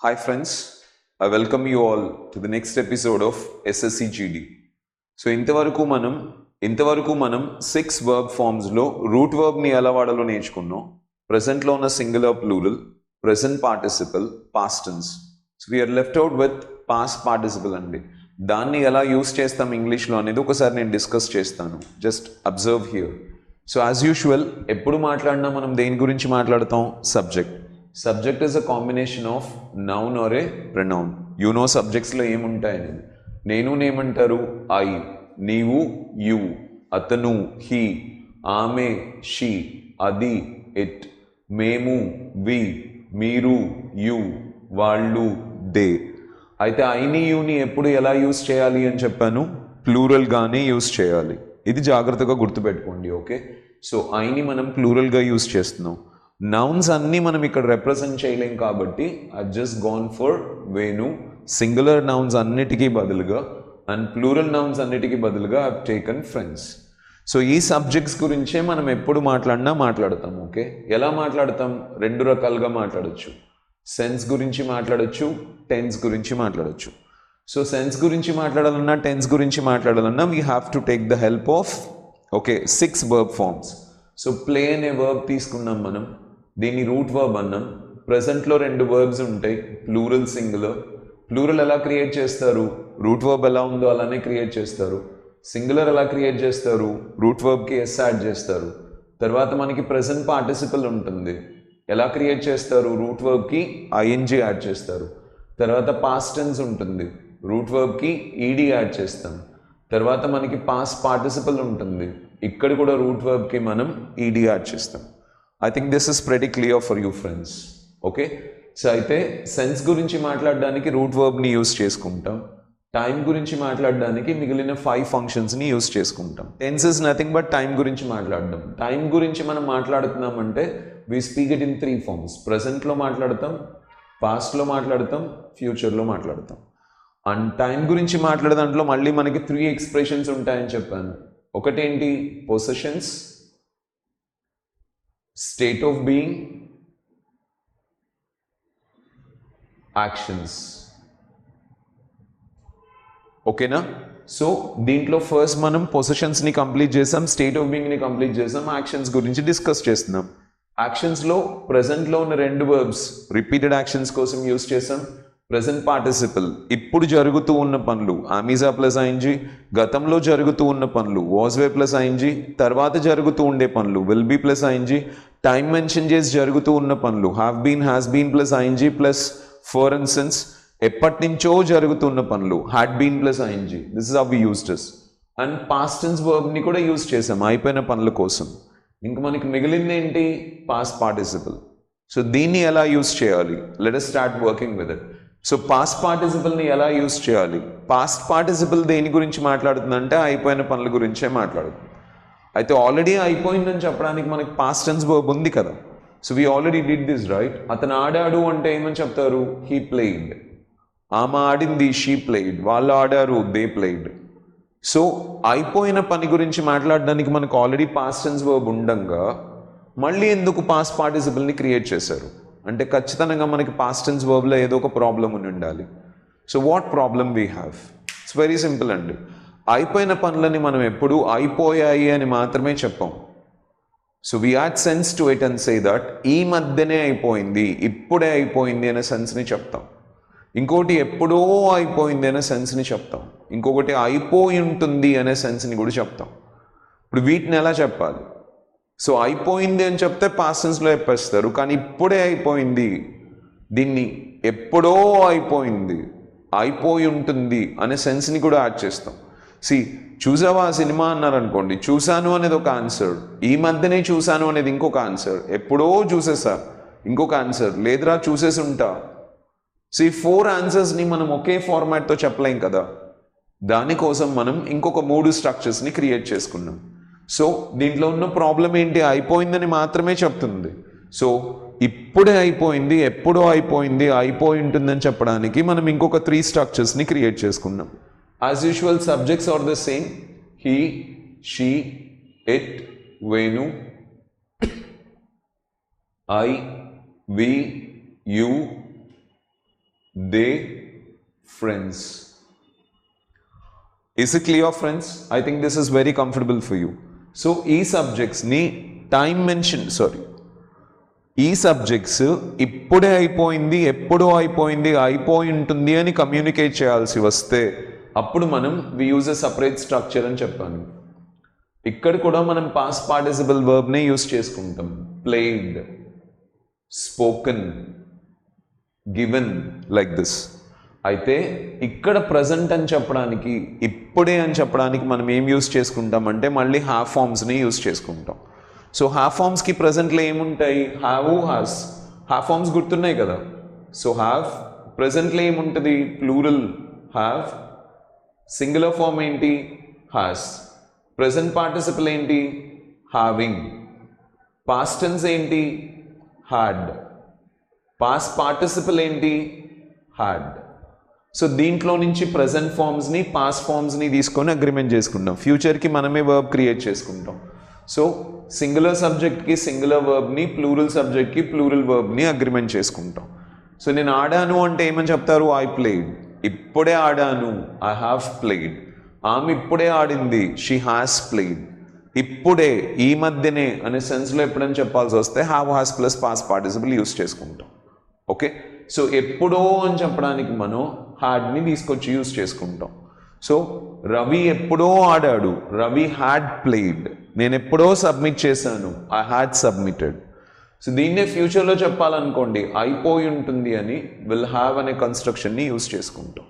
Hi friends, I welcome you all to the next episode of SSC GD. So ఇంతవరకు మనం 6 verb forms లో root verb ని ఎలా వాడాలో నేర్చుకున్నాం. Present లో ఉన్న singular plural, present participle, past tense. So we are left out with past participle అండి. దాన్ని ఎలా యూస్ చేస్తాం ఇంగ్లీష్లో అనేది ఒకసారి నేను డిస్కస్ చేస్తాను. Just observe here. So as usual ఎప్పుడు మాట్లాడినా మనం దేని గురించి మాట్లాడతాం? Subject. Subject is a combination of noun or a pronoun. You know సబ్జెక్ట్స్లో ఏముంటాయని. నేమంటారు ఐ, నీవు యు, అతను హీ, ఆమె షీ, అది ఇట్, మేము వి, మీరు యు, వాళ్ళు దే. అయితే ఐని యూని ఎప్పుడు ఎలా యూస్ చేయాలి అని చెప్పాను? ప్లూరల్గానే యూస్ చేయాలి. ఇది జాగ్రత్తగా గుర్తుపెట్టుకోండి. ఓకే, సో ఐని మనం ప్లూరల్గా యూస్ చేస్తున్నాం. నౌన్స్ అన్నీ మనం ఇక్కడ రిప్రజెంట్ చేయలేం కాబట్టి I just gone for Venu. Singular nouns అన్నిటికీ బదులుగా అండ్ ప్లూరల్ నౌన్స్ అన్నిటికీ బదులుగా ఐ టేకన్ ఫ్రెండ్స్. సో ఈ సబ్జెక్ట్స్ గురించే మనం ఎప్పుడు మాట్లాడతాం. ఓకే, ఎలా మాట్లాడతాం? రెండు రకాలుగా మాట్లాడచ్చు. సెన్స్ గురించి మాట్లాడచ్చు, టెన్స్ గురించి మాట్లాడచ్చు. సో సెన్స్ గురించి మాట్లాడాలన్నా, టెన్స్ గురించి మాట్లాడాలన్నా we have to take the help of 6 verb forms. So play అనే వర్బ్ తీసుకున్నాం మనం, దీన్ని రూట్ వర్బ్ అన్నాం. ప్రజెంట్లో 2 verbs ఉంటాయి, ప్లూరల్, సింగులర్. ప్లూరల్ ఎలా క్రియేట్ చేస్తారు? రూట్ వర్బ్ ఎలా ఉందో అలానే క్రియేట్ చేస్తారు. సింగులర్ ఎలా క్రియేట్ చేస్తారు? రూట్ వర్బ్కి ఎస్ యాడ్ చేస్తారు. తర్వాత మనకి ప్రెజెంట్ పార్టిసిపల్ ఉంటుంది. ఎలా క్రియేట్ చేస్తారు? రూట్ వర్బ్కి ఐఎన్జీ యాడ్ చేస్తారు. తర్వాత పాస్ట్ టెన్స్ ఉంటుంది, రూట్ వర్బ్కి ఈడీ యాడ్ చేస్తాం. తర్వాత మనకి పాస్ట్ పార్టిసిపల్ ఉంటుంది, ఇక్కడ కూడా రూట్ వర్బ్కి మనం ఈడీ యాడ్ చేస్తాం. I think this is pretty clear for you friends. Okay, so అయితే సెన్స్ గురించి మాట్లాడడానికి రూట్ వర్బ్ని యూస్ చేసుకుంటాం. టైం గురించి మాట్లాడడానికి మిగిలిన 5 ఫంక్షన్స్ని యూస్ చేసుకుంటాం. Tense is nothing but time గురించి మాట్లాడడం. టైం గురించి మనం మాట్లాడుతున్నామంటే we speak it in 3 forms. ప్రజెంట్లో మాట్లాడతాం, పాస్ట్లో మాట్లాడతాం, ఫ్యూచర్లో మాట్లాడతాం. అండ్ టైం గురించి మాట్లాడే దాంట్లో మళ్ళీ మనకి 3 expressions ఉంటాయని చెప్పాను. ఒకటేంటి? Possessions, state of being, actions. ఓకేనా? సో దీంట్లో ఫస్ట్ మనం పొజిషన్స్ని కంప్లీట్ చేసాం, స్టేట్ ఆఫ్ బీయింగ్ని కంప్లీట్ చేసాం, యాక్షన్స్ గురించి డిస్కస్ చేస్తున్నాం. యాక్షన్స్లో ప్రజెంట్లో ఉన్న 2 verbs రిపీటెడ్ యాక్షన్స్ కోసం యూస్ చేసాం. ప్రజెంట్ పార్టిసిపల్, ఇప్పుడు జరుగుతూ ఉన్న పనులు, ఆమీజా ప్లస్ ఐఎన్జీ. గతంలో జరుగుతూ ఉన్న పనులు, వాజ్ వే ప్లస్ ఐఎన్జీ. తర్వాత జరుగుతూ ఉండే పనులు, will be plus ING. Time mention చేసి జరుగుతూ ఉన్న పనులు, have been, has been plus ING plus for instance. ఎప్పటి నుంచో జరుగుతున్న పనులు, had been plus ING. This is how we used this. And past tense వర్బ్ని కూడా యూజ్ చేసాం అయిపోయిన పనుల కోసం. ఇంకా మనకి మిగిలింది ఏంటి? Past participle. సో దీన్ని ఎలా యూజ్ చేయాలి? Let us start working with it. So past పార్టిసిపల్ని ఎలా యూజ్ చేయాలి? పాస్ట్ పార్టిసిపల్ దేని గురించి మాట్లాడుతుందంటే అయిపోయిన పనుల గురించే మాట్లాడుతుంది. అయితే ఆల్రెడీ అయిపోయిందని చెప్పడానికి మనకి పాస్ట్ టెన్స్ వర్బ్ ఉంది కదా. So we already did this, right? అతను ఆడాడు అంటే ఏమని చెప్తారు? He played. ఆమె ఆడింది, షీ ప్లేడ్. వాళ్ళు ఆడారు, దే ప్లేడ్. సో అయిపోయిన పని గురించి మాట్లాడడానికి మనకు ఆల్రెడీ పాస్ట్ టెన్స్ వర్బ్ ఉండంగా మళ్ళీ ఎందుకు పాస్ట్ పార్టిసిపల్ని క్రియేట్ చేశారు అంటే ఖచ్చితంగా మనకి పాస్ట్ టెన్స్ వర్బ్లో ఏదో ఒక ప్రాబ్లం ఉండాలి. So what problem we have? It's very simple అండి. అయిపోయిన పనులని మనం ఎప్పుడు అయిపోయాయి అని మాత్రమే చెప్పాం. So we add sense to it and say that ఈ మధ్యనే అయిపోయింది, ఇప్పుడే అయిపోయింది అనే సెన్స్ని చెప్తాం. ఇంకోటి ఎప్పుడో అయిపోయింది అనే సెన్స్ని చెప్తాం. ఇంకొకటి అయిపోయి ఉంటుంది అనే సెన్స్ని కూడా చెప్తాం. ఇప్పుడు వీటిని ఎలా చెప్పాలి? సో అయిపోయింది అని చెప్తే పాస్ట్ టెన్స్లో చెప్పేస్తారు, కానీ ఇప్పుడే అయిపోయింది, దీన్ని ఎప్పుడో అయిపోయింది, అయిపోయి ఉంటుంది అనే సెన్స్ని కూడా యాడ్ చేస్తాం. చూసావా ఆ సినిమా అన్నారనుకోండి, చూశాను అనేది ఒక ఆన్సర్, ఈ మధ్యనే చూశాను అనేది ఇంకొక ఆన్సర్, ఎప్పుడో చూసేసా ఇంకొక ఆన్సర్, లేదురా చూసేసి ఉంటా. ఈ 4 ఆన్సర్స్ని మనం ఒకే ఫార్మాట్తో చెప్పలేం కదా. దానికోసం మనం ఇంకొక 3 స్ట్రక్చర్స్ని క్రియేట్ చేసుకున్నాం. సో దీంట్లో ఉన్న ప్రాబ్లం ఏంటి? అయిపోయిందని మాత్రమే చెప్తుంది. సో ఇప్పుడే అయిపోయింది, ఎప్పుడో అయిపోయింది, అయిపోయి ఉంటుందని చెప్పడానికి మనం ఇంకొక 3 స్ట్రక్చర్స్ని క్రియేట్ చేసుకున్నాం. As usual subjects are the same. He, she, it, Venu, I, we, you, they friends. Is it clear, friends? I think this is very comfortable for you. So, ఈ సబ్జెక్ట్స్ని టైం మెన్షన్ ఈ సబ్జెక్ట్స్ ఇప్పుడే అయిపోయింది, ఎప్పుడో అయిపోయింది, అయిపోయి ఉంటుంది అని కమ్యూనికేట్ చేయాల్సి వస్తే అప్పుడు మనం we use a separate structure అని చెప్పాను. ఇక్కడ కూడా మనం పాస్ట్ పార్టిసిపల్ వర్బ్నే యూజ్ చేసుకుంటాం. Played, spoken, given, like this. అయితే ఇక్కడ ప్రజెంట్ అని చెప్పడానికి, ఇప్పుడే అని చెప్పడానికి మనం ఏం యూజ్ చేసుకుంటామంటే మళ్ళీ హ్యావ్ ఫామ్స్ని యూజ్ చేసుకుంటాం. సో హ్యావ్ ఫామ్స్కి ప్రజెంట్లో ఏముంటాయి? Have, has. హ్యావ్ ఫామ్స్ గుర్తున్నాయి కదా. సో హ్యావ్ ప్రజెంట్లో ఏముంటుంది? Plural have. సింగులర్ ఫామ్ ఏంటి? హ్యాస్. ప్రజెంట్ పార్టిసిపల్ ఏంటి? హ్యావింగ్. పాస్ట్ టెన్స్ ఏంటి? హ్యాడ్. పాస్ట్ పార్టిసిపల్ ఏంటి? హ్యాడ్. సో దీంట్లో నుంచి ప్రజెంట్ ఫామ్స్ని, పాస్ట్ ఫామ్స్ని తీసుకొని అగ్రిమెంట్ చేసుకుంటాం. ఫ్యూచర్కి మనమే వర్బ్ క్రియేట్ చేసుకుంటాం. సో సింగులర్ సబ్జెక్ట్కి సింగులర్ వర్బ్ని, ప్లూరల్ సబ్జెక్ట్కి ప్లూరల్ వర్బ్ని అగ్రిమెంట్ చేసుకుంటాం. సో నేను ఆడాను అంటే ఏమని చెప్తారు? I played. ఇప్పుడే ఆడాను, ఐ హ్యావ్ ప్లేడ్. ఆమె ఇప్పుడే ఆడింది, షీ హ్యాస్ ప్లేడ్. ఇప్పుడే, ఈ మధ్యనే అనే సెన్స్లో ఎప్పుడైనా చెప్పాల్సి వస్తే have, has plus past participle use చేసుకుంటాం. ఓకే. సో ఎప్పుడో అని చెప్పడానికి మనం హ్యాడ్ని తీసుకొచ్చి యూజ్ చేసుకుంటాం. సో రవి ఎప్పుడో ఆడాడు, రవి హ్యాడ్ ప్లేడ్. నేను ఎప్పుడో సబ్మిట్ చేశాను, ఐ హ్యాడ్ సబ్మిటెడ్. సో దీన్నే ఫ్యూచర్లో చెప్పాలనుకోండి, అయిపోయి ఉంటుంది అని విల్ హ్యావ్ అనే కన్స్ట్రక్షన్ని యూజ్ చేసుకుంటాం.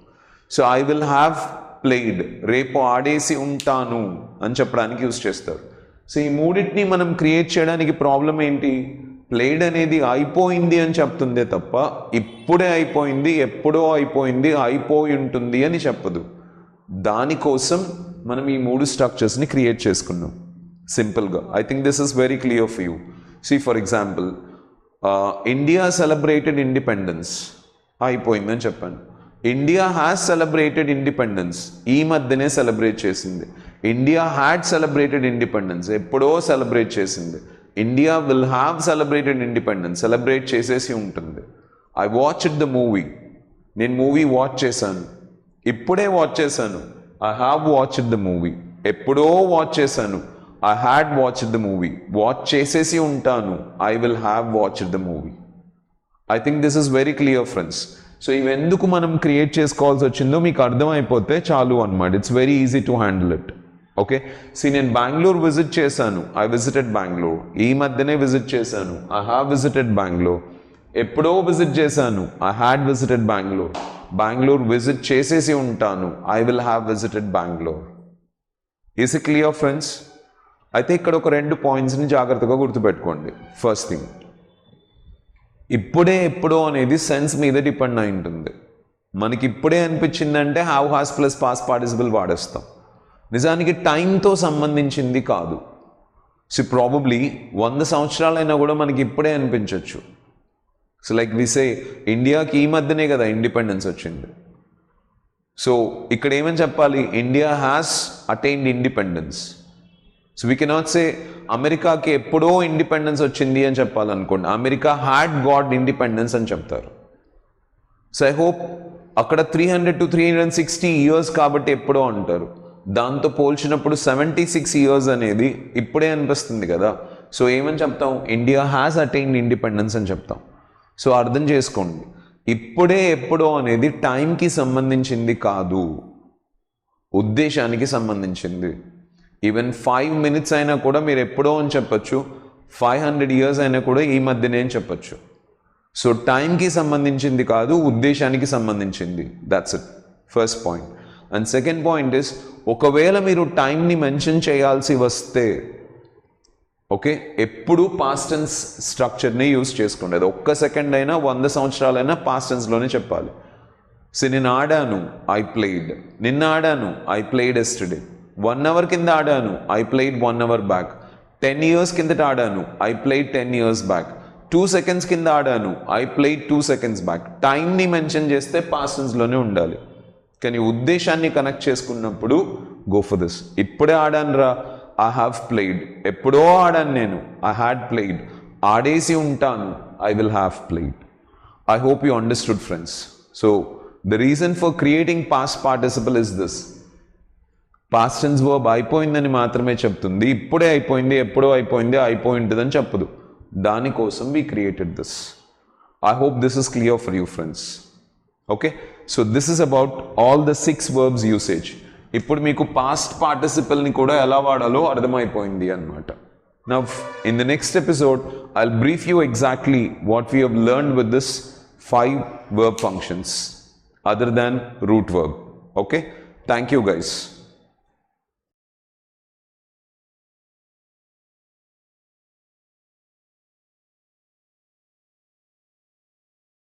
So I will have played, రేపు ఆడేసి ఉంటాను అని చెప్పడానికి యూజ్ చేస్తారు. సో ఈ మూడింటిని మనం క్రియేట్ చేయడానికి ప్రాబ్లం ఏంటి? ప్లేడ్ అనేది అయిపోయింది అని చెప్తుందే తప్ప ఇప్పుడే అయిపోయింది, ఎప్పుడో అయిపోయింది, అయిపోయి ఉంటుంది అని చెప్పదు. దానికోసం మనం ఈ మూడు స్ట్రక్చర్స్ని క్రియేట్ చేసుకున్నాం సింపుల్గా. I think this is very clear for you. See for example, India celebrated independence, అయిపోయిందని చెప్పాను. ఇండియా హ్యాస్ సెలబ్రేటెడ్ ఇండిపెండెన్స్, ఈ మధ్యనే సెలబ్రేట్ చేసింది. ఇండియా హ్యాడ్ సెలబ్రేటెడ్ ఇండిపెండెన్స్, ఎప్పుడో సెలబ్రేట్ చేసింది. India will have celebrated independence, celebrate చేసేసి ఉంటుంది. ఐ వాచ్డ్ ద మూవీ, నేను మూవీ వాచ్ చేశాను, ఇప్పుడే వాచ్ చేశాను. I have watched the movie. ఎప్పుడో వాచ్ చేశాను, I had watched the movie. Watch చేసేసి ఉంటాను, I will have watched the movie. I think this is very clear friends. So ఇవెందుకు మనం క్రియేట్ చేసుకోవాల్సి వచ్చిందో మీకు అర్థమైపోతే చాలు అన్నమాట. It's very easy to handle it. Okay. So నేను బెంగళూరు విజిట్ చేశాను, ఐ విజిటెడ్ బెంగళూరు. ఈ మధ్యనే విజిట్ చేశాను, ఐ హ్యావ్ విజిటెడ్ బెంగళూరు. ఎప్పుడో విజిట్ చేశాను, I had visited Bengaluru. Bengaluru visit చేసేసి ఉంటాను, I will have visited Bengaluru. Is it clear friends? అయితే ఇక్కడ ఒక 2 పాయింట్స్ని జాగ్రత్తగా గుర్తుపెట్టుకోండి. ఫస్ట్ థింగ్, ఇప్పుడే ఎప్పుడో అనేది సెన్స్ మీద డిపెండ్ అయి ఉంటుంది. మనకి ఇప్పుడే అనిపించిందంటే have, has plus past participle వాడేస్తాం. నిజానికి టైంతో సంబంధించింది కాదు. సో ప్రాబబ్లీ 100 సంవత్సరాలైనా కూడా మనకి ఇప్పుడే అనిపించవచ్చు. సో లైక్ వి సే, ఇండియాకి ఈ మధ్యనే కదా ఇండిపెండెన్స్ వచ్చింది. సో ఇక్కడ ఏమని చెప్పాలి? India has attained independence. So we cannot say అమెరికాకి ఎప్పుడో ఇండిపెండెన్స్ వచ్చింది అని చెప్పాలనుకోండి. అమెరికా హ్యాడ్ గాట్ ఇండిపెండెన్స్ అని చెప్తారు. సో ఐ హోప్ అక్కడ 300 to 360 ఇయర్స్ కాబట్టి ఎప్పుడో అంటారు. దాంతో పోల్చినప్పుడు 76 ఇయర్స్ అనేది ఇప్పుడే అనిపిస్తుంది కదా. సో ఏమని చెప్తాం? ఇండియా హ్యాస్ అటైన్డ్ ఇండిపెండెన్స్ అని చెప్తాం. సో అర్థం చేసుకోండి, ఇప్పుడే ఎప్పుడో అనేది టైంకి సంబంధించింది కాదు, ఉద్దేశానికి సంబంధించింది. ఈవెన్ 5 minutes అయినా కూడా మీరు ఎప్పుడో అని చెప్పచ్చు, 500 years అయినా కూడా ఈ మధ్యనే అని చెప్పచ్చు. సో టైంకి సంబంధించింది కాదు, ఉద్దేశానికి సంబంధించింది. That's it, first point. And second point is, ఒకవేళ మీరు టైంని మెన్షన్ చేయాల్సి వస్తే ఓకే, ఎప్పుడు పాస్ట్ టెన్స్ స్ట్రక్చర్ని యూజ్ చేసుకోండి. అది 1 second అయినా 100 సంవత్సరాలైనా పాస్ట్ టెన్స్లోనే చెప్పాలి. సో నేను ఆడాను, ఐ ప్లేడ్. నిన్న ఆడాను, ఐ ప్లేడ్ ఎస్టర్డే. 1 hour కింద ఆడాను, I played 1 hour back. 10 years కిందట ఆడాను, I played 10 years back. 2 seconds కింద ఆడాను, ఐ ప్లేడ్ 2 seconds బ్యాక్. టైంని మెన్షన్ చేస్తే పాస్ట్ టెన్స్లోనే ఉండాలి. కానీ ఉద్దేశాన్ని కనెక్ట్ చేసుకున్నప్పుడు గో ఫర్ దిస్. ఇప్పుడే ఆడాను రా, ఐ హ్యావ్ ప్లేడ్. ఎప్పుడో ఆడాను నేను, ఐ హ్యాడ్ ప్లేడ్. ఆడేసి ఉంటాను, I will have played. I hope you understood friends. So the reason for creating past participle is this. Past tense verb అయిపోయిందని మాత్రమే చెప్తుంది, ఇప్పుడే అయిపోయింది, ఎప్పుడో అయిపోయింది, అయిపోయి ఉంటుందని చెప్పదు. దానికోసం we created this. I hope this is clear for you, friends. Okay, so this is about all the 6 verbs usage. ఇప్పుడు మీకు పాస్ట్ పార్టిసిపల్ని కూడా ఎలా వాడాలో అర్థమైపోయింది అన్నమాట. Now in the next episode I'll brief you exactly what we have learned with this 5 verb functions other than root verb. Okay, thank you guys.